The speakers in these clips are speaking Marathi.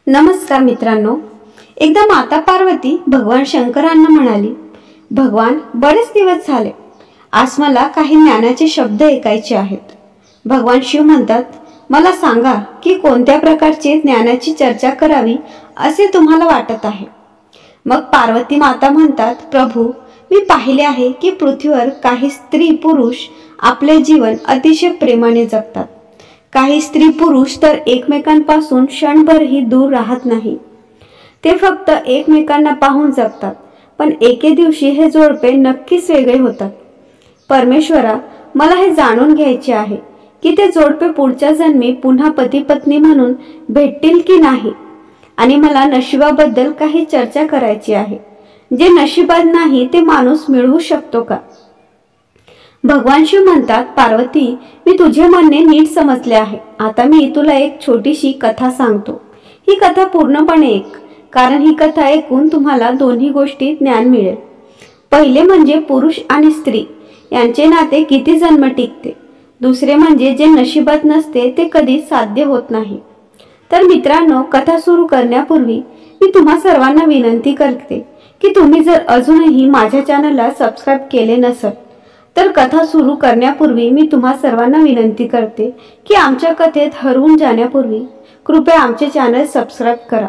नमस्कार मित्रांनो, एकदा माता पार्वती भगवान शंकरांना म्हणाली, भगवान बरेच दिवस झाले, आज मला काही ज्ञानाचे शब्द ऐकायचे आहेत. भगवान शिव म्हणतात, मला सांगा की कोणत्या प्रकारचे ज्ञानाची चर्चा करावी असे तुम्हाला वाटत आहे. मग पार्वती माता म्हणतात, प्रभू, मी पाहिले आहे की पृथ्वीवर काही स्त्री पुरुष आपले जीवन अतिशय प्रेमाने जगतात. काही स्त्री पुरुष तर एकमेकांपासून क्षणभरही दूर राहत नाही. ते फक्त एकमेकांना पाहून जगतात, पण एके दिवशी हे जोडपे नक्कीच वेगळे होतात. परमेश्वरा, मला हे जाणून घ्यायचे आहे की ते जोडपे पुढच्या जन्मी पुन्हा पती पत्नी म्हणून भेटतील की नाही, आणि मला नशिबाबद्दल काही चर्चा करायची आहे. जे नशिबात नाही ते माणूस मिळवू शकतो का? भगवान शिव म्हणतात, पार्वती, मी तुझे म्हणणे नीट समजले आहे. आता मी तुला एक छोटीशी कथा सांगतो. ही कथा पूर्णपणे ऐक, कारण ही कथा ऐकून तुम्हाला दोन्ही गोष्टी ज्ञान मिळेल. पहिले म्हणजे पुरुष आणि स्त्री यांचे नाते किती जन्म टिकते. दुसरे म्हणजे जे नशिबात नसते ते कधी साध्य होत नाही. तर मित्रांनो, कथा सुरू करण्यापूर्वी मी तुम्हा सर्वांना विनंती करते की तुम्ही जर अजूनही माझ्या चॅनलला सबस्क्राईब केले नसेल तर कथा सुरू करण्यापूर्वी मी तुम्हा सर्वांना विनंती करते की आमच्या कथेत हरवून जाण्यापूर्वी कृपया आमचे चॅनल सबस्क्राईब करा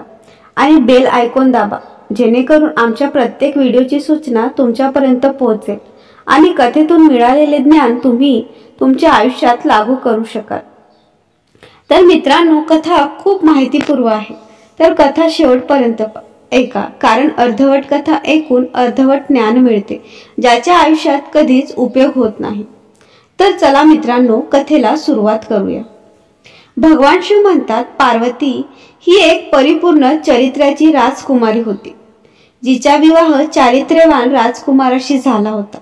आणि बेल आयकॉन दाबा, जेणेकरून आमच्या प्रत्येक व्हिडिओची सूचना तुमच्यापर्यंत पोहोचेल आणि कथेतून मिळालेले ज्ञान तुम्ही तुमच्या आयुष्यात लागू करू शकाल. तर मित्रांनो, कथा खूप माहितीपूर्ण आहे, तर कथा शेवटपर्यंत ऐका, कारण अर्धवट कथा ऐकून अर्धवट ज्ञान मिळते, ज्याच्या आयुष्यात कधीच उपयोग होत नाही. तर चला मित्रांनो, कथेला सुरुवात करूया. भगवान शिव म्हणतात, पार्वती ही एक परिपूर्ण चरित्राची राजकुमारी होती, जिचा विवाह चारित्र्यवान राजकुमाराशी झाला होता.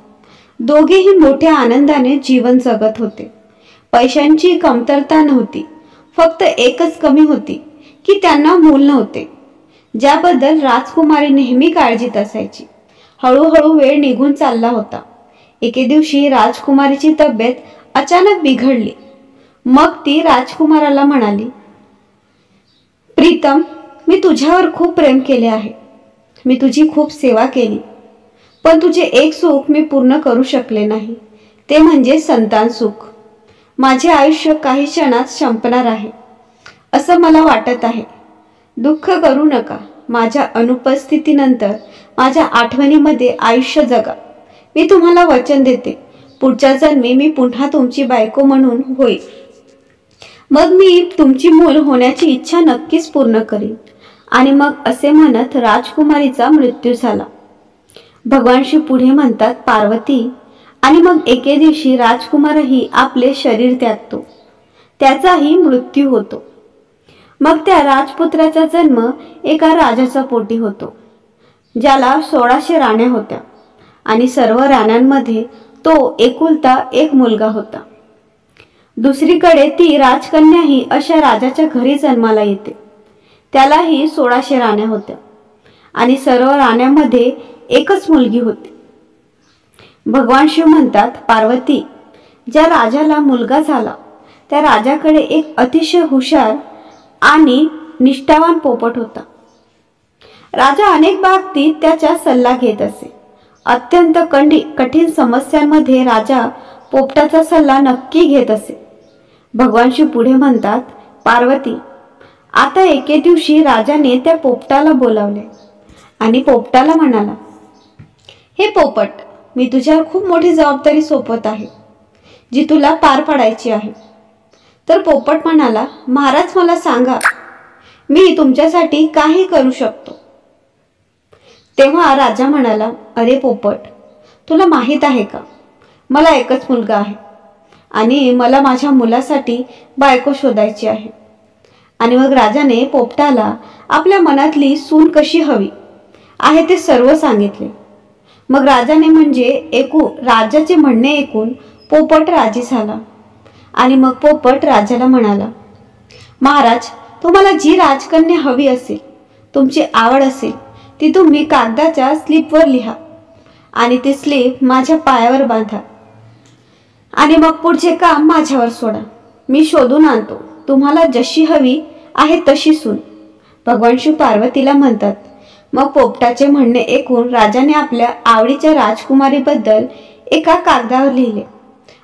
दोघेही मोठ्या आनंदाने जीवन जगत होते. पैशांची कमतरता नव्हती, फक्त एकच कमी होती की त्यांना मूल नव्हते, ज्याबद्दल राजकुमारी नेहमी काळजीत असायची. हळूहळू वेळ निघून चालला होता. एके दिवशी राजकुमारीची तब्येत अचानक बिघडली. मग ती राजकुमाराला म्हणाली, प्रीतम, मी तुझ्यावर खूप प्रेम केले आहे. मी तुझी खूप सेवा केली, पण तुझे एक सुख मी पूर्ण करू शकले नाही, ते म्हणजे संतान सुख. माझे आयुष्य काही क्षणात संपणार आहे असं मला वाटत आहे. दुःख करू नका. माझ्या अनुपस्थितीनंतर माझ्या आठवणीमध्ये आयुष्य जगा. मी तुम्हाला वचन देते, पुढच्या जन्मी मी पुन्हा तुमची बायको म्हणून होईल. मग मी तुमची मूल होण्याची इच्छा नक्कीच पूर्ण करीन. आणि मग असे म्हणत राजकुमारीचा मृत्यू झाला. भगवान शिव पुढे म्हणतात, पार्वती, आणि मग एके दिवशी राजकुमारही आपले शरीर त्यागतो. त्याचाही मृत्यू होतो. मग त्या राजपुत्राचा जन्म एका राजाच्या पोटी होतो, ज्याला 1600 राण्या होत्या आणि सर्व राण्यांमध्ये तो एकुलता एक मुलगा होता. दुसरीकडे ती राजकन्याही अशा राजाच्या घरी जन्माला येते. त्यालाही 1600 राण्या होत्या आणि सर्व राण्यांमध्ये एकच मुलगी होती. भगवान शिव म्हणतात, पार्वती, ज्या राजाला मुलगा झाला त्या राजाकडे एक अतिशय हुशार आणि निष्ठावान पोपट होता. राजा अनेक बाबतीत त्याचा सल्ला घेत असे. अत्यंत कठीण समस्यांमध्ये राजा पोपटाचा सल्ला नक्की घेत असे. भगवान शिव पुढे म्हणतात, पार्वती, आता एके दिवशी राजाने त्या पोपटाला बोलावले आणि पोपटाला म्हणाला, हे पोपट, मी तुझ्यावर खूप मोठी जबाबदारी सोपवत आहे, जी तुला पार पाडायची आहे. तर पोपट म्हणाला, महाराज, मला सांगा, मी तुमच्यासाठी काही करू शकतो. तेव्हा राजा म्हणाला, अरे पोपट, तुला माहीत आहे का, मला एकच मुलगा आहे आणि मला माझ्या मुलासाठी बायको शोधायची आहे. आणि मग राजाने पोपटाला आपल्या मनातली सून कशी हवी आहे ते सर्व सांगितले. मग राजाचे म्हणणे ऐकून पोपट राजी झाला. आणि मग पोपट राजाला म्हणाला, महाराज, तुम्हाला जी राजकन्या हवी असेल, तुमची आवड असेल, ती तुम्ही कागदाच्या स्लिपवर लिहा आणि ती स्लिप माझ्या पायावर बांधा आणि मग पुढचे काम माझ्यावर सोडा. मी शोधून आणतो तुम्हाला जशी हवी आहे तशी सून. भगवान शिव पार्वतीला म्हणतात. मग पोपटाचे म्हणणे ऐकून राजाने आपल्या आवडीच्या राजकुमारीबद्दल एका कागदावर लिहिले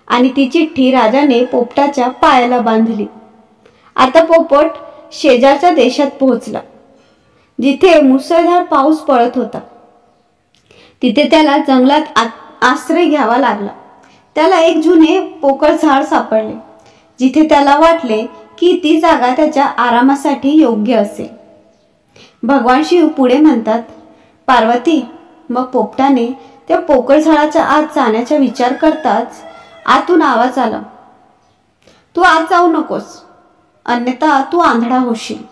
आणि ती चिठ्ठी राजाने पोपटाच्या पायाला बांधली. आता पोपट शेजारच्या देशात पोहोचला, जिथे मुसळधार पाऊस पडत होता. तिथे त्याला जंगलात आश्रय घ्यावा लागला. त्याला एक जुने पोकळ झाड सापडले, जिथे त्याला वाटले की ती जागा त्याच्या आरामासाठी योग्य असेल. भगवान शिव पुढे म्हणतात, पार्वती, मग पोपटाने त्या पोकळ झाडाच्या आत जाण्याचा विचार करताच आतून आवाज आला, तू आत जाऊ नकोस, अन्यथा तू आंधळा होशील.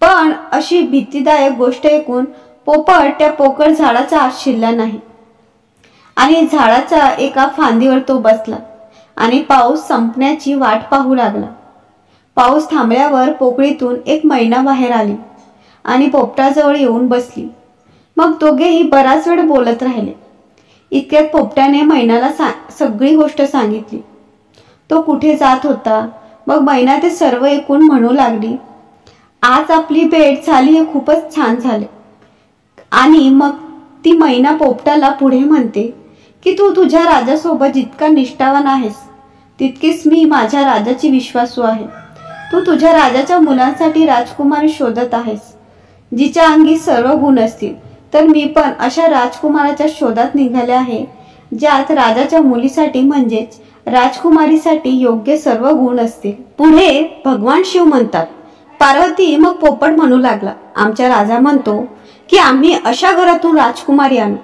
पण अशी भीतीदायक गोष्ट ऐकून पोपट त्या पोकळ झाडाच्या आत शिरला नाही आणि झाडाच्या एका फांदीवर तो बसला आणि पाऊस संपण्याची वाट पाहू लागला. पाऊस थांबल्यावर पोकळीतून एक मैना बाहेर आली आणि पोपटाजवळ येऊन बसली. मग दोघेही बराच वेळ बोलत राहिले. इतक्यात पोपटाने मैनाला सगळी गोष्ट सांगितली. तो कुठे जात होता. मग मैना ते सर्व ऐकून म्हणू लागली, आज आपली भेट झाली हे खूपच छान झाले. आणि मग ती मैना पोपटाला पुढे म्हणते की तू तुझ्या राजासोबत जितका निष्ठावान आहेस, तितकीच मी माझ्या राजाची विश्वासू आहे. तू तुझ्या राजाच्या मुलांसाठी राजकुमारी शोधत आहेस, जिच्या अंगी सर्व गुण असतील. तर मी पण अशा राजकुमाराच्या शोधात निघाले आहे, ज्यात राजाच्या मुलीसाठी म्हणजेच राजकुमारीसाठी योग्य सर्व गुण असतील. पुढे भगवान शिव म्हणतात, पार्वती, मग पोपट म्हणू लागला, आमचा राजा म्हणतो की आम्ही अशा घरातून राजकुमारी आणू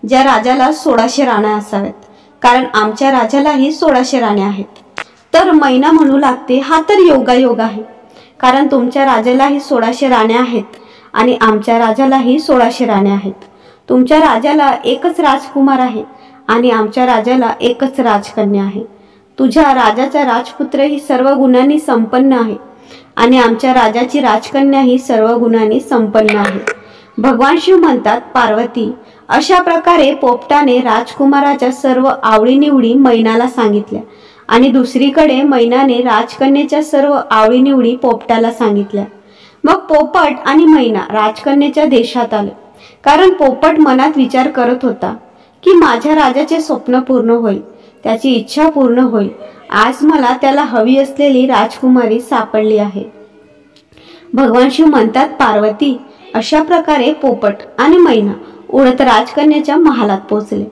ज्या राजाला 1600 राण्या असाव्यात, कारण आमच्या राजालाही 1600 राण्या आहेत. तर मैना म्हणू लागते, हा तर योगायोग आहे, कारण तुमच्या राजालाही 1600 राण्या आहेत आणि आमच्या राजालाही 1600 राण्या आहेत. तुमच्या राजाला एकच राजकुमार आहे आणि आमच्या राजाला एकच राजकन्या आहे. तुझ्या राजाचा राजपुत्र ही सर्व गुणांनी संपन्न आहे आणि आमच्या राजाची राजकन्या ही सर्व गुणांनी संपन्न आहे. भगवान शिव म्हणतात, पार्वती, अशा प्रकारे पोपटाने राजकुमाराच्या सर्व आवडीनिवडी मैनाला सांगितल्या आणि दुसरीकडे मैनाने राजकन्येच्या सर्व आवडीनिवडी पोपटाला सांगितल्या. मग पोपट आणि मैना राजकन्येच्या देशात आले, कारण पोपट मनात विचार करत होता की माझ्या राजाचे स्वप्न पूर्ण होईल, त्याची इच्छा पूर्ण होईल. आज मला त्याला हवी असलेली राजकुमारी सापडली आहे. भगवान शिव म्हणतात, पार्वती, अशा प्रकारे पोपट आणि मैना उडत राजकन्याच्या महालात पोहोचले.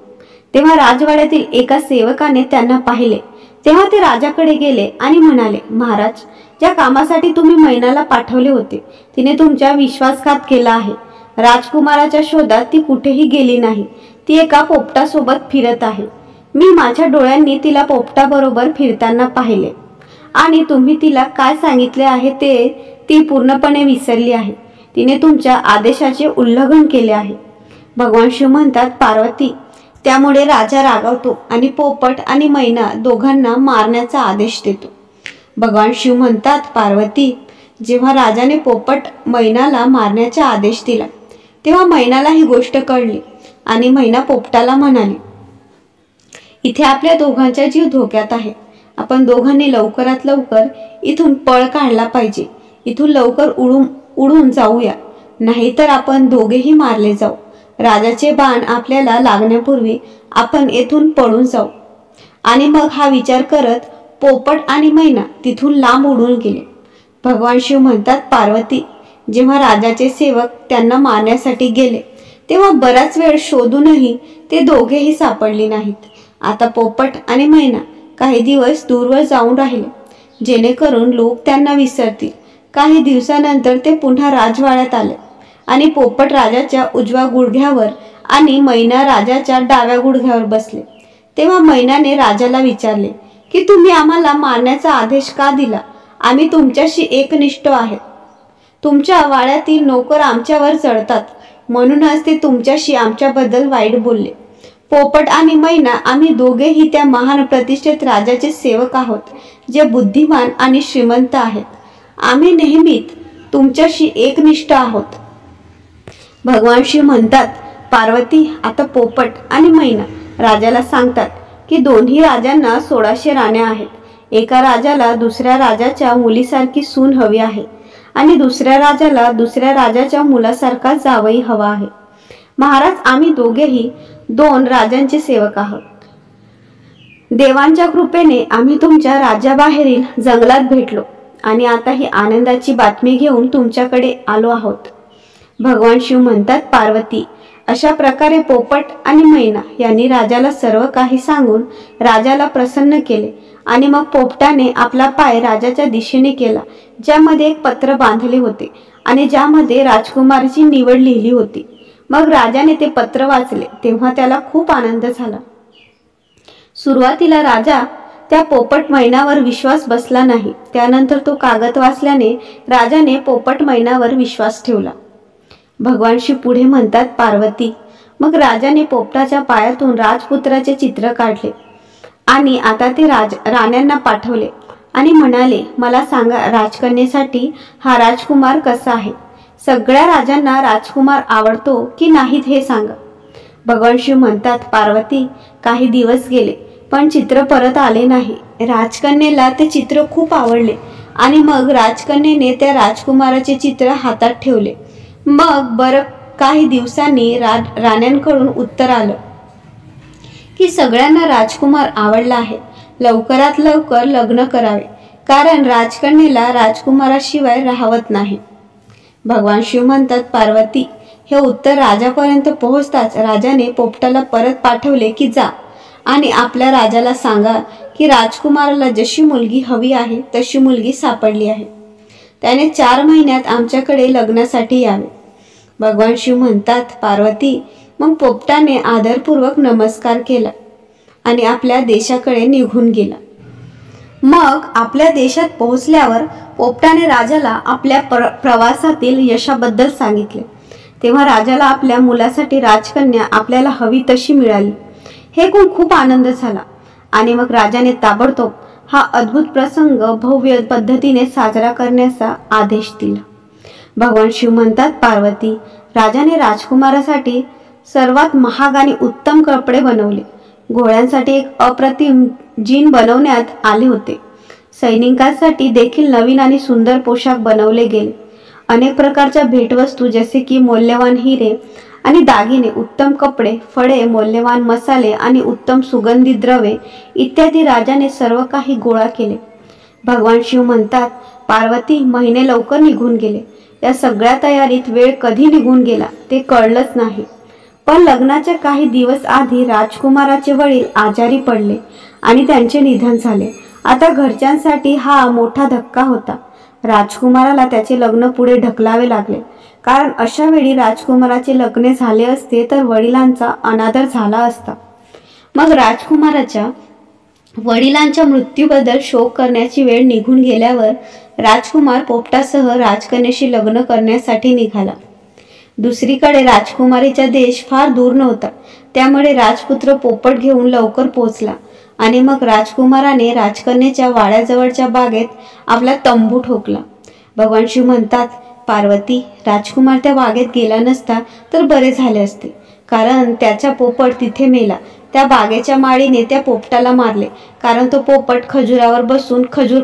तेव्हा राजवाड्यातील एका सेवकाने त्यांना पाहिले. तेव्हा ते राजाकडे गेले आणि म्हणाले, महाराज, ज्या कामासाठी तुम्ही मैनाला पाठवले होते तिने तुमच्या विश्वासघात केला आहे. राजकुमाराच्या शोधात ती कुठेही गेली नाही. ती एका पोपटासोबत फिरत आहे. मी माझ्या डोळ्यांनी तिला पोपटाबरोबर फिरताना पाहिले आणि तुम्ही तिला काय सांगितले आहे ते ती पूर्णपणे विसरली आहे. तिने तुमच्या आदेशाचे उल्लंघन केले आहे. भगवान शिव म्हणतात, पार्वती, त्यामुळे राजा रागावतो आणि पोपट आणि मैना दोघांना मारण्याचा आदेश देतो. भगवान शिव म्हणतात, पार्वती, जेव्हा राजाने पोपट मैनाला मारण्याचा आदेश दिला तेव्हा मैनाला ही गोष्ट कळली आणि मैना पोपटाला म्हणाली, इथे आपल्या दोघांचा जीव धोक्यात आहे. आपण दोघांनी लवकरात लवकर इथून पळ काढला पाहिजे. इथून लवकर उडून जाऊया, नाहीतर आपण दोघेही मारले जाऊ. राजाचे बाण आपल्याला लागण्यापूर्वी आपण येथून पळून जाऊ. आणि मग हा विचार करत पोपट आणि मैना तिथून लांब उडून गेले. भगवान शिव म्हणतात, पार्वती, जेव्हा राजाचे सेवक त्यांना मारण्यासाठी गेले तेव्हा बराच वेळ शोधूनही ते दोघेही सापडले नाहीत. आता पोपट आणि मैना काही दिवस दूरवर जाऊन राहिले, जेणेकरून लोक त्यांना विसरतील. काही दिवसानंतर ते पुन्हा राजवाड्यात आले आणि पोपट राजाच्या उजव्या गुडघ्यावर आणि मैना राजाच्या डाव्या गुडघ्यावर बसले. तेव्हा मैनाने राजाला विचारले की तुम्ही आम्हाला मारण्याचा आदेश का दिला? आम्ही तुमच्याशी एकनिष्ठ आहोत. तुमच्या वाड्यातील नोकर आमच्यावर चढतात, म्हणूनच ते तुमच्याशी आमच्याबद्दल वाईट बोलले. पोपट आणि मैना आम्ही दोघेही त्या महान प्रतिष्ठित राजाचे सेवक आहोत, जे बुद्धिमान आणि श्रीमंत आहेत. आम्ही नेहमीच तुमच्याशी एकनिष्ठ आहोत. भगवान शिव म्हणतात, पार्वती, आता पोपट आणि मैना राजाला सांगतात की दोन्ही राजांना 1600 राण्या आहेत. एका राजाला दुसऱ्या राजाच्या मुलीसारखी सून हवी आहे आणि दुसऱ्या राजाला दुसऱ्या राजाच्या मुलासारखा जावई हवा आहे. महाराज, आम्ही दोघेही 2 राजांचे सेवक आहोत. देवांच्या कृपेने आम्ही तुमच्या राज्याबाहेरील जंगलात भेटलो आणि आता ही आनंदाची बातमी घेऊन तुमच्याकडे आलो आहोत. भगवान शिव म्हणतात, पार्वती, अशा प्रकारे पोपट आणि मैना यांनी राजाला सर्व काही सांगून राजाला प्रसन्न केले आणि मग पोपटाने आपला पाय राजाच्या दिशेने केला, ज्यामध्ये एक पत्र बांधले होते आणि ज्यामध्ये राजकुमाराची निवड लिहिली होती. मग राजाने ते पत्र वाचले तेव्हा त्याला खूप आनंद झाला. सुरुवातीला राजा त्या पोपट मैनावर विश्वास बसला नाही. त्यानंतर तो कागद वाचल्याने राजाने पोपट मैनावर विश्वास ठेवला. भगवान शिव पुढे म्हणतात, पार्वती, मग राजाने पोपटाच्या पायातून राजपुत्राचे चित्र काढले आणि आता ते राण्यांना पाठवले आणि म्हणाले, मला सांगा, राजकन्येसाठी हा राजकुमार कसा आहे? सगळ्या राजांना राजकुमार आवडतो की नाहीत हे सांगा. भगवान शिव म्हणतात, पार्वती, काही दिवस गेले पण चित्र परत आले नाही. राजकन्येला ते चित्र खूप आवडले आणि मग राजकन्येने त्या राजकुमाराचे चित्र हातात ठेवले. मग काही दिवसांनी राण्यांकडून उत्तर आलं की सगळ्यांना राजकुमार आवडला आहे, लवकरात लवकर लग्न करावे, कारण राजकन्येला राजकुमाराशिवाय राहवत नाही. भगवान शिव म्हणतात, पार्वती, हे उत्तर राजापर्यंत पोहोचताच राजाने पोपटाला परत पाठवले की जा आणि आपल्या राजाला सांगा की राजकुमाराला जशी मुलगी हवी आहे तशी मुलगी सापडली आहे. त्याने 4 महिन्यात आमच्याकडे लग्नासाठी यावे. भगवान शिव म्हणतात, पार्वती, मग पोपटाने आदरपूर्वक नमस्कार केला आणि आपल्या देशाकडे निघून गेला. मग आपल्या देशात पोहोचल्यावर पोपटाने राजाला आपल्या प्रवासातील यशाबद्दल सांगितले. तेव्हा राजाला आपल्या मुलासाठी राजकन्या आपल्याला हवी तशी मिळाली. हे ऐकून खूप आनंद झाला आणि मग राजाने ताबडतोब हा अद्भुत प्रसंग भव्य पद्धतीने साजरा करण्याचा आदेश दिला. भगवान शिव म्हणतात, पार्वती, राजाने राजकुमारासाठी सर्वात महाग आणि उत्तम कपडे बनवले. घोड्यांसाठी एक अप्रतिम जीन बनवण्यात आले होते. सैनिकांसाठी देखील नवीन आणि सुंदर पोशाख बनवले गेले. अनेक प्रकारच्या भेटवस्तू जसे की मौल्यवान हिरे आणि दागिने, उत्तम कपडे, फळे, मौल्यवान मसाले आणि उत्तम सुगंधी द्रव्ये इत्यादी राजाने सर्व काही गोळा केले. भगवान शिव म्हणतात, पार्वती, महिने लवकर निघून गेले. या सगळ्या तयारीत वेळ कधी निघून गेला ते कळलंच नाही. पण लग्नाच्या काही दिवस आधी राजकुमाराचे वडील आजारी पडले आणि त्यांचे निधन झाले. आता घरच्यांसाठी हा मोठा धक्का होता. राजकुमाराला त्याचे लग्न पुढे ढकलावे लागले, कारण अशा वेळी राजकुमाराचे लग्न झाले असते तर वडिलांचा अनादर झाला असता. मग राजकुमाराच्या वडिलांच्या मृत्यूबद्दल शोक करण्याची वेळ निघून गेल्यावर राजकुमार पोपटासह राजकन्येशी लग्न करण्यासाठी निघाला. दुसरीकडे राजकुमारीचा देश फार दूर नव्हता, त्यामुळे राजपुत्र पोपट घेऊन लवकर पोहोचला आणि मग राजकुमाराने राजकन्येच्या वाड्याजवळच्या बागेत आपला तंबू ठोकला. भगवान शिव म्हणतात, पार्वती, राजकुमार त्या बागेत गेला नसता तर बरे झाले असते, कारण त्याचा पोपट तिथे मेला. त्या बागेच्या माळीने त्या पोपटाला मारले, कारण तो पोपट खजुरावर बसून खजूर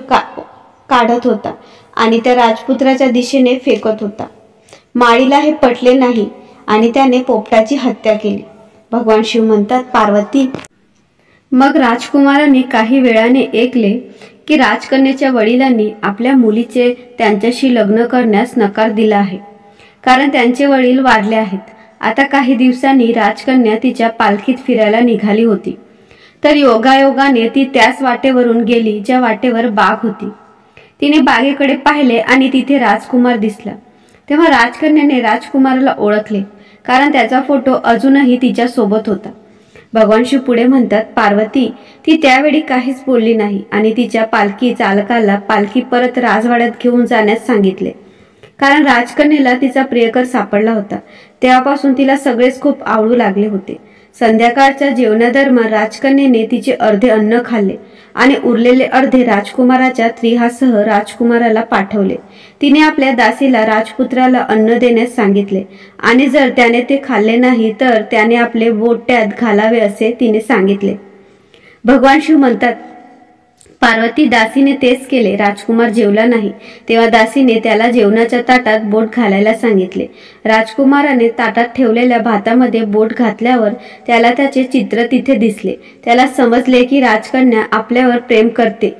काढत होता आणि त्या राजपुत्राच्या दिशेने फेकत होता. माळीला हे पटले नाही आणि त्याने पोपटाची हत्या केली. भगवान शिव म्हणतात, पार्वती, मग राजकुमाराने काही वेळाने ऐकले की राजकन्येच्या वडिलांनी आपल्या मुलीचे त्यांच्याशी लग्न करण्यास नकार दिला आहे, कारण त्यांचे वडील वारले आहेत. आता काही दिवसांनी राजकन्या तिच्या पालखीत फिरायला निघाली होती, तर योगायोगाने ती त्याच वाटेवरून गेली ज्या वाटेवर बाग होती. तिने बागेकडे पाहिले आणि तिथे राजकुमार दिसला. तेव्हा राजकन्याने राजकुमाराला ओळखले, कारण त्याचा फोटो अजूनही तिच्या सोबत होता. भगवान शिव पुढे म्हणतात, पार्वती, ती त्यावेळी काहीच बोलली नाही आणि तिच्या पालखी चालकाला पालखी परत राजवाड्यात घेऊन जाण्यास सांगितले, कारण राजकन्येला तिचा प्रियकर सापडला होता. तेव्हापासून तिला सगळेच खूप आवडू लागले होते. संध्याकाळच्या जेवणादरम्यान राजकन्येने तिचे अर्धे अन्न खाल्ले आणि उरलेले अर्धे राजकुमाराच्या त्रिहासह राजकुमाराला पाठवले. तिने आपल्या दासीला राजपुत्राला अन्न देण्यास सांगितले आणि जर त्याने ते खाल्ले नाही तर त्याने आपले बोट त्यात घालावे असे तिने सांगितले. भगवान शिव म्हणतात, पार्वती दासीने तेच केले. राजकुमार जेवला नाही तेव्हा दासीने त्याला जेवणाच्या ताटात बोट घालायला सांगितले. राजकुमाराने ताटात ठेवलेल्या भातामध्ये बोट घातल्यावर त्याला त्याचे चित्र तिथे दिसले. त्याला समजले की राजकन्या आपल्यावर प्रेम करते,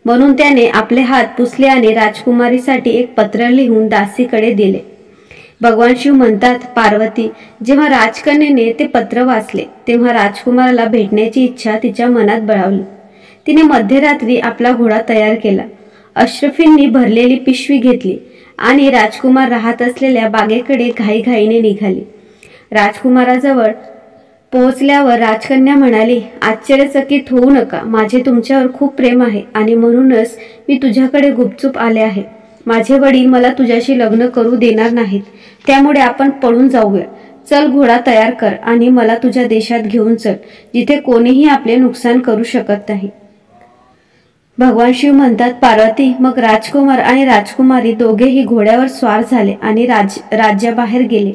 म्हणून त्याने आपले हात पुसले आणि राजकुमारीसाठी एक पत्र लिहून दासीकडे दिले. भगवान शिव म्हणतात, पार्वती, जेव्हा राजकन्येने ते पत्र वाचले तेव्हा राजकुमाराला भेटण्याची इच्छा तिच्या मनात बळावली. तिने मध्यरात्री आपला घोडा तयार केला, अश्रफींनी भरलेली पिशवी घेतली आणि राजकुमार राहत असलेल्या बागेकडे घाईघाईने निघाली. राजकुमाराजवळ पोहोचल्यावर राजकन्या म्हणाली, आश्चर्यचकित होऊ नका, माझे तुमच्यावर खूप प्रेम आहे आणि म्हणूनच मी तुझ्याकडे गुपचूप आले आहे. माझे वडील मला तुझ्याशी लग्न करू देणार नाहीत, त्यामुळे आपण पळून जाऊया. चल, घोडा तयार कर आणि मला तुझ्या देशात घेऊन चल, जिथे कोणीही आपले नुकसान करू शकत नाही. भगवान शिव म्हणतात, पार्वती, मग राजकुमार आणि राजकुमारी दोघेही घोड्यावर स्वार झाले आणि राज्याबाहेर गेले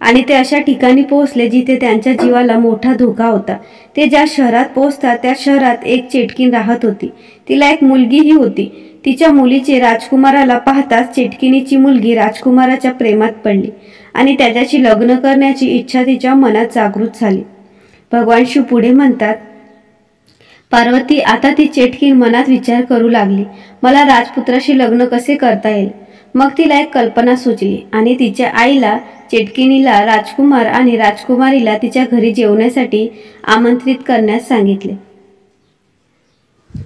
आणि ते अशा ठिकाणी पोहोचले जिथे त्यांच्या जीवाला मोठा धोका होता. ते ज्या शहरात पोहोचतात त्या शहरात एक चेटकीण राहत होती. तिला एक मुलगीही होती. तिच्या मुलीचे राजकुमाराला पाहताच चेटकिनीची मुलगी राजकुमाराच्या प्रेमात पडली आणि त्याच्याशी लग्न करण्याची इच्छा तिच्या मनात जागृत झाली. भगवान शिव पुढे म्हणतात, पार्वती, आता ती चेटकीण मनात विचार करू लागली, मला राजपुत्राशी लग्न कसे करता येईल. मग तिला एक कल्पना सुचली आणि तिच्या आईला चेटकिनीला राजकुमार आणि राजकुमारीला तिच्या घरी जेवण्यासाठी आमंत्रित करण्यास सांगितले.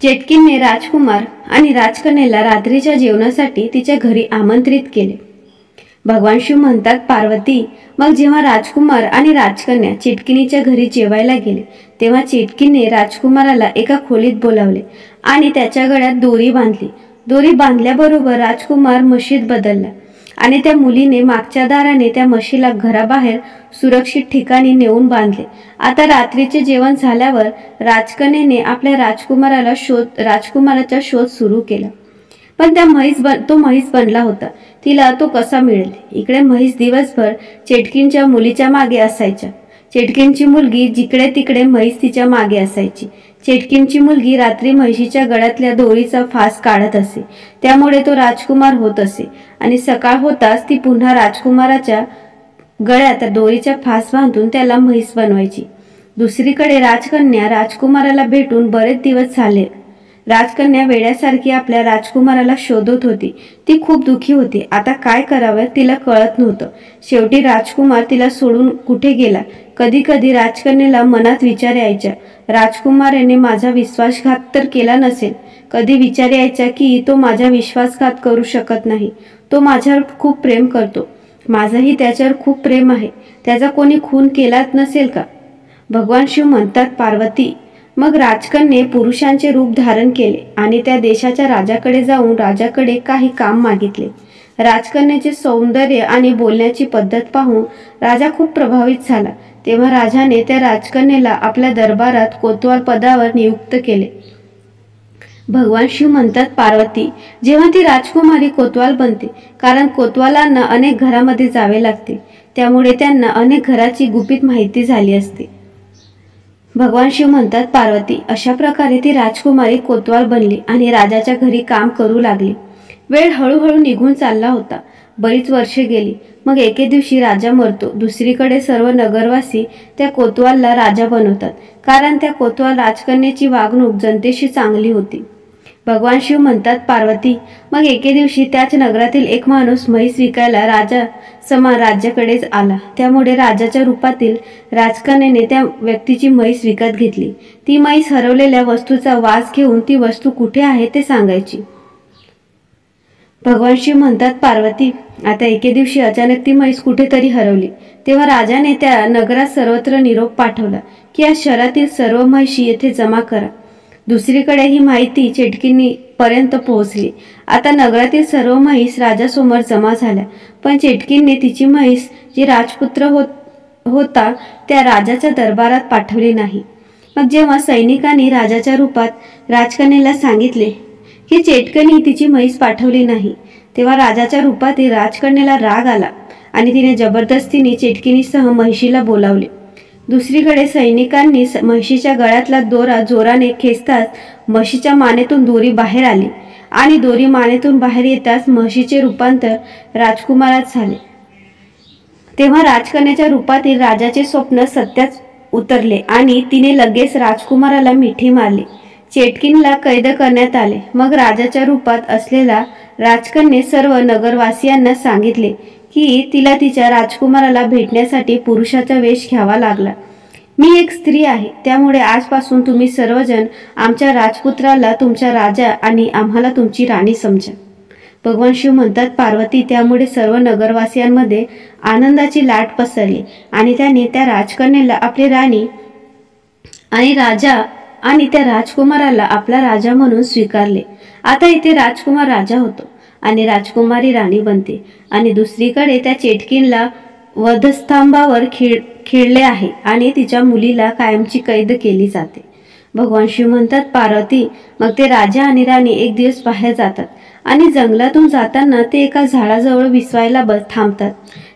चेटकीने राजकुमार आणि राजकन्येला रात्रीच्या जेवणासाठी तिच्या घरी आमंत्रित केले. भगवान शिव म्हणतात, पार्वती, मग जेव्हा राजकुमार आणि राजकन्या चेटकिनीच्या घरी जेवायला गेले तेव्हा चेटकीने राजकुमाराला एका खोलीत बोलावले आणि त्याच्या गळ्यात दोरी बांधली. दोरी बांधल्याबरोबर राजकुमार म्हशीत बदलला आणि त्या मुलीने मागच्या दाराने त्या म्हशीला घराबाहेर सुरक्षित ठिकाणी नेऊन बांधले. आता रात्रीचे जेवण झाल्यावर राजकन्येने आपल्या राजकुमाराचा शोध सुरू केला, पण तो म्हैस बनला होता. तिला तो कसा मिळेल. इकडे म्हैस दिवसभर चेटकीनच्या मुलीच्या मागे असायच्या. चेटकीनची मुलगी जिकडे तिकडे म्हैस तिच्या मागे असायची. चेटकीनची मुलगी रात्री म्हैशीच्या गळ्यातल्या दोरीचा फास काढत असे, त्यामुळे तो राजकुमार होत असे आणि सकाळ होताच ती पुन्हा राजकुमाराच्या गळ्यात दोरीचा फास बांधून त्याला म्हैस बनवायची. दुसरीकडे राजकन्या राजकुमाराला भेटून बरेच दिवस झाले. राजकन्या वेड्यासारखी आपल्या राजकुमाराला शोधत होती. ती खूप दुःखी होती. आता काय करावं तिला कळत नव्हतं. शेवटी राजकुमार तिला सोडून कुठे गेला. कधी कधी राजकन्येला मनात विचार यायचा, राजकुमाराने माझा विश्वासघात तर केला नसेल. कधी विचार यायचा की तो माझा विश्वासघात करू शकत नाही. तो माझ्यावर खूप प्रेम करतो. माझंही त्याच्यावर खूप प्रेम आहे. त्याचा कोणी खून केलाच नसेल का. भगवान शिव म्हणतात, पार्वती, मग राजकन्ये पुरुषांचे रूप धारण केले आणि त्या देशाच्या राजाकडे जाऊन राजाकडे काही काम मागितले. राजकन्येचे सौंदर्य आणि बोलण्याची पद्धत पाहून राजा खूप प्रभावित झाला. तेव्हा राजाने त्या राजकन्येला आपल्या दरबारात कोतवाल पदावर नियुक्त केले. भगवान शिव म्हणतात, पार्वती, जेव्हा ती राजकुमारी कोतवाल बनते, कारण कोतवालांना अनेक घरामध्ये जावे लागते, त्यामुळे त्यांना अनेक घराची गुपित माहिती झाली असते. भगवान शिव म्हणतात, पार्वती, अशा प्रकारे ती राजकुमारी कोतवाल बनली आणि राजाच्या घरी काम करू लागली. वेळ हळूहळू निघून चालला होता. बरीच वर्षे गेली. मग एके दिवशी राजा मरतो. दुसरीकडे सर्व नगरवासी त्या कोतवालला राजा बनवतात, कारण त्या कोतवाल राजकन्येची वागणूक जनतेशी चांगली होती. भगवान शिव म्हणतात, पार्वती, मग एके दिवशी त्याच नगरातील एक माणूस म्हैस विकायला राजा समान राज्याकडेच आला. त्यामुळे राजाच्या रूपातील राजकन्येने त्या व्यक्तीची म्हैस विकत घेतली. ती म्हैस हरवलेल्या वस्तूचा वास घेऊन ती वस्तू कुठे आहे ते सांगायची. भगवान शिव म्हणतात, पार्वती, आता एके दिवशी अचानक ती म्हैस कुठेतरी हरवली. तेव्हा राजाने त्या नगरात सर्वत्र निरोप पाठवला की या शहरातील सर्व म्हैशी येथे जमा करा. दुसरीकडे ही माहिती चेटकीनी पर्यंत पोहोचली. आता नगरातील सर्व म्हैस राजासमोर जमा झाल्या, पण चेटकीने तिची म्हैस जी राजपुत्र होता त्या राजाच्या दरबारात पाठवली नाही. मग जेव्हा सैनिकांनी राजाच्या रूपात राजकन्येला सांगितले की चेटकीने तिची म्हैस पाठवली नाही, तेव्हा राजाच्या रूपातील राजकन्येला राग आला आणि तिने जबरदस्तीने चेटकीनीसह म्हैशीला बोलावले. दुसरीकडे सैनिकांनी म्हशीच्या गळ्यातला दोरा जोराने खेचताच म्हशीच्या मानेतून दोरी बाहेर आली आणि दोरी मानेतून बाहेर येताच म्हशीचे रूपांतर राजकुमारात झाले। तेव्हा राजकन्याच्या रूपातील राजाचे स्वप्न सत्यात उतरले आणि तिने लगेच राजकुमाराला मिठी मारली। चेटकीनला कैद करण्यात आले। मग राजाच्या रूपात असलेला राजकन्ये सर्व नगरवासियांना सांगितले की तिला तिच्या राजकुमाराला भेटण्यासाठी पुरुषाचा वेश घ्यावा लागला। मी एक स्त्री आहे, त्यामुळे आजपासून तुम्ही सर्वजण आमच्या राजपुत्राला तुमचा राजा आणि आम्हाला तुमची राणी समजा। भगवान शिव म्हणतात, पार्वती, त्यामुळे सर्व नगरवासियांमध्ये आनंदाची लाट पसरली आणि त्यांनी त्या राजकन्येला आपली राणी आणि राजा आणि त्या राजकुमाराला आपला राजा म्हणून स्वीकारले। आता इथे राजकुमार राजा होतो आणि राजकुमारी राणी बनते आणि दुसरीकडे त्या चेटकीनला वधस्तंभावर खिळले आहे आणि तिच्या मुलीला कायमची कैद केली जाते। भगवान शिव म्हणतात, पार्वती, मग ते राजा आणि राणी एक दिवस बाहेर जातात आणि जंगलातून जाताना ते एका झाडाजवळ विसवायला थांबतात।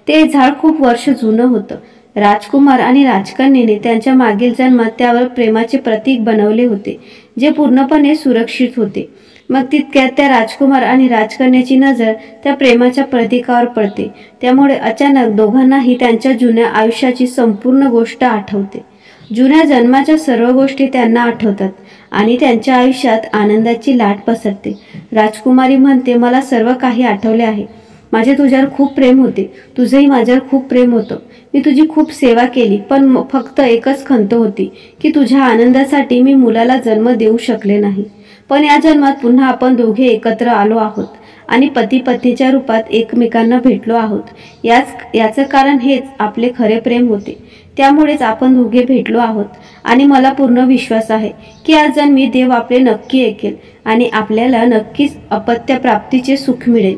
ते झाड खूप वर्ष जुनं होतं। राजकुमार आणि राजकन्येने त्यांच्या मागील जन्मात त्यावर प्रेमाचे प्रतीक बनवले होते, जे पूर्णपणे सुरक्षित होते। मग तितक्यात त्या राजकुमार आणि राजकन्याची नजर त्या प्रेमाच्या प्रतीकावर पडते। त्यामुळे अचानक दोघांनाही त्यांच्या जुन्या आयुष्याची संपूर्ण गोष्ट आठवते। जुन्या जन्माच्या सर्व गोष्टी त्यांना आठवतात आणि त्यांच्या आयुष्यात आनंदाची लाट पसरते। राजकुमारी म्हणते, मला सर्व काही आठवले आहे। माझे तुझ्यावर खूप प्रेम होते, तुझंही माझ्यावर खूप प्रेम होतं। मी तुझी खूप सेवा केली, पण फक्त एकच खंत होती की तुझ्या आनंदासाठी मी मुलाला जन्म देऊ शकले नाही। पण या जन्मात पुन्हा आपण दोघे एकत्र आलो आहोत आणि पती पत्नीच्या रूपात एकमेकांना भेटलो आहोत। याचं कारण हेच आपले खरे प्रेम होते। त्यामुळेच आपण दोघे भेटलो आहोत आणि मला पूर्ण विश्वास आहे की आज जन्मी देव आपले नक्की ऐकेल आणि आपल्याला नक्कीच अपत्य प्राप्तीचे सुख मिळेल।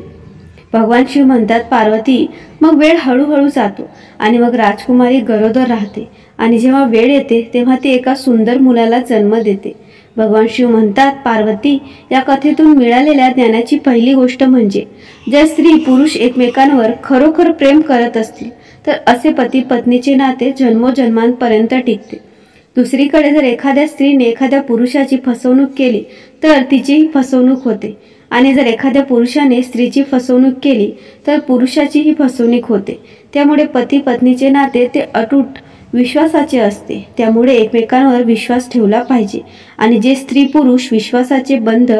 भगवान शिव म्हणतात, पार्वती, मग वेळ हळूहळू जातो आणि मग राजकुमारी गरोदर राहते आणि जेव्हा वेळ येते तेव्हा ती एका सुंदर मुलाला जन्म देते। भगवान शिव म्हणतात, पार्वती, या कथेतून मिळालेल्या ज्ञानाची पहिली गोष्ट म्हणजे जर स्त्री पुरुष एकमेकांवर खरोखर प्रेम करत असतील तर असे पती पत्नीचे नाते जन्मोजन्मांपर्यंत टिकते। दुसरीकडे जर एखाद्या स्त्रीने एखाद्या पुरुषाची फसवणूक केली तर तिचीही फसवणूक होते आणि जर एखाद्या पुरुषाने स्त्रीची फसवणूक केली तर पुरुषाचीही फसवणूक होते। त्यामुळे पती पत्नीचे नाते ते अतूट विश्वासाचे असते। त्यामुळे एकमेकांवर विश्वास ठेवला पाहिजे आणि जे स्त्री पुरुष विश्वासाचे बंध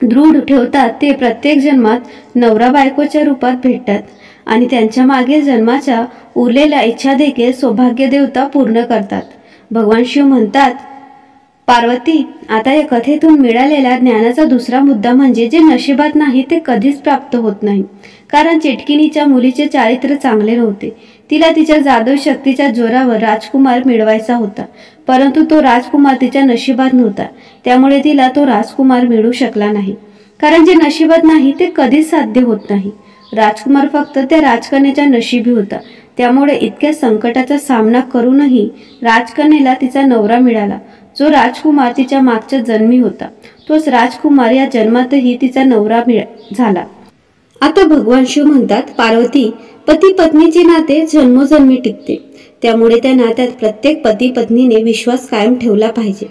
दृढ ठेवतात ते प्रत्येक जन्मात नवरा बायकोच्या रूपात भेटतात आणि त्यांच्या मागील जन्माच्या उरलेल्या इच्छा देखील सौभाग्य देवता पूर्ण करतात। भगवान शिव म्हणतात, पार्वती, आता या कथेतून मिळालेल्या ज्ञानाचा दुसरा मुद्दा म्हणजे जे नशिबात नाही ते कधीच प्राप्त होत नाही। कारण चेटकिनीच्या मुलीचे चारित्र्य चांगले नव्हते। तिला तिच्या जादू शक्तीच्या जोरावर राजकुमार मिळवायचा होता, परंतु तो राजकुमार तिच्या नशिबात नव्हता। त्यामुळे तिला तो राजकुमार मिळू शकला नाही। कारण जे नशिबात नाही ते कधीच साध्य होत नाही। राजकुमार फक्त त्या राजकन्याच्या नशिबी होता। त्यामुळे इतक्या संकटाचा सामना करूनही राजकन्येला तिचा नवरा मिळाला, जो राजकुमार तिच्या मागच्या जन्मी होता। तोच राजकुमार या जन्मातही तिचा नवरा झाला। आता भगवान शिव म्हणतात, पार्वती, पती पत्नीचे नाते जन्मोजन्मी टिकते। त्यामुळे त्या नात्यात प्रत्येक पती पत्नीने विश्वास कायम ठेवला पाहिजे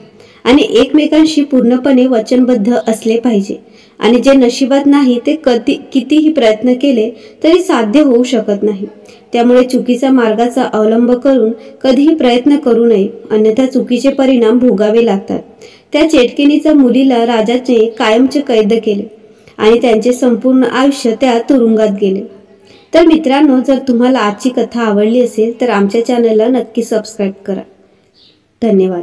आणि एकमेकांशी पूर्णपणे वचनबद्ध असले पाहिजे। आणि जे नशिबात नाही ते कितीही प्रयत्न केले तरी साध्य होऊ शकत नाही। त्यामुळे चुकीच्या मार्गाचा अवलंब करून कधीही प्रयत्न करू नये, अन्यथा चुकीचे परिणाम भोगावे लागतात। त्या चेटकिनीच्या मुलीला राजाने कायमचे कैद केले आणि त्यांचे संपूर्ण आयुष्य त्या तुरुंगात गेले। तर मित्रांनो, जर तुम्हाला आजची कथा आवडली असेल तर आमच्या चॅनलला नक्की सबस्क्राईब करा। धन्यवाद।